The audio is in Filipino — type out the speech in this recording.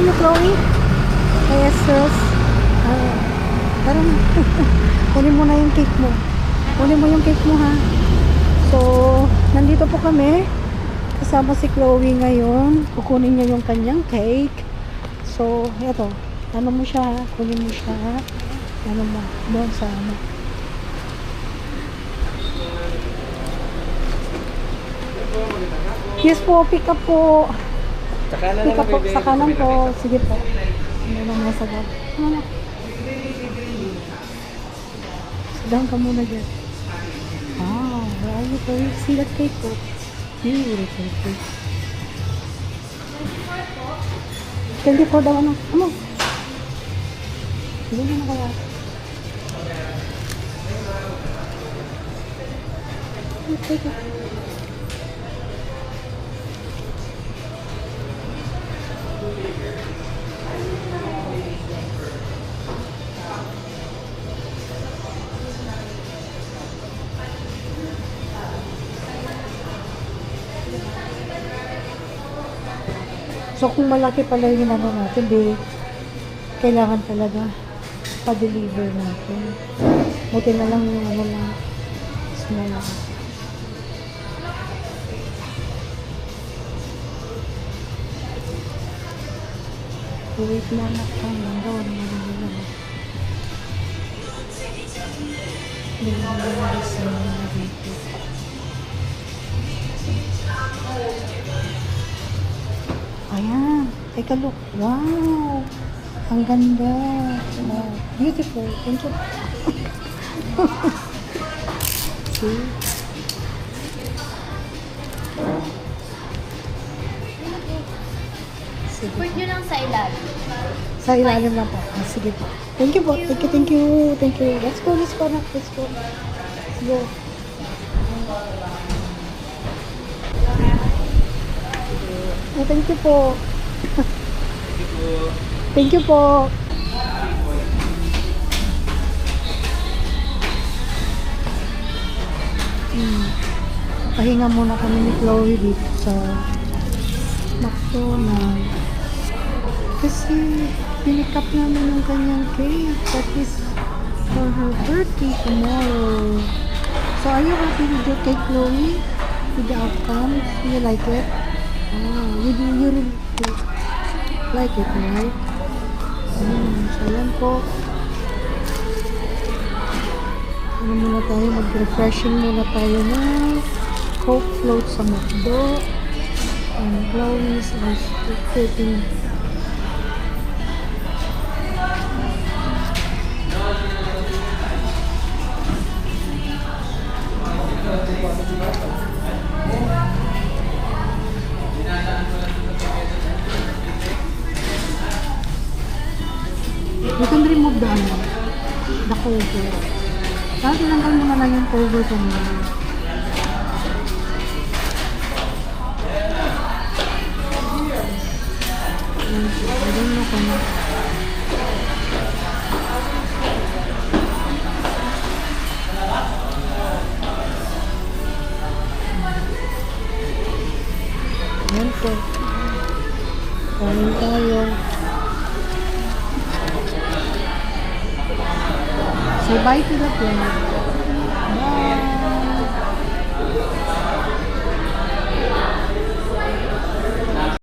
niyo, Chloe? Yes, sis. Parang, kunin mo na yung cake mo. Kunin mo yung cake mo, ha? So, nandito po kami. Kasama si Chloe ngayon. Kukunin niya yung kanyang cake. So, eto. Ano mo siya, ha? Kunin mo siya, ha? Ano mo? Doon sa ano. Yes po, pick up po. Pick up po, sa kanan po. Sige po. Ano lang nasa loob. Ano? Down ka muna dyan. Wow, where are you going? See that cake po? Beautiful cake. 24 daw ano? Ano? Hindi na kaya. Take it. So, kung malaki pala yung ano natin, di, kailangan talaga pa-deliver natin. Buti na lang yung ano lang, small lang. Wait na anak ka, nanggawa naman nila. Hindi na nila sa mga dito. Ayan. Take a look. Wow. Ang ganda. Wow. Beautiful. Thank you. See? Sige. Put nyo lang sa ilalim. Sa ilalim lang po. Ah, sige po. Thank you po. Thank you, thank you. Thank you. Let's go, let's go. Let's go. Let's go. Oh, thank you po. Thank you po. Pahinga muna kami ni Chloe dito sa McDonald's. Kasi pinick up namin yung kanyang cake. That is for her birthday tomorrow. So are you happy with your cake, Chloe? With the outcome? Do you like it? Oh, you really like it, right? So yan po. Ano muna tayo, mag-refreshing muna tayo na Coke float sa McDo. And Chloe's is cooking. You can remove the cover. Kaya tinanggal mo na lang yung cover ko mo. I don't know kung yan po. Kain tayo. Say bye to the vlog. Bye!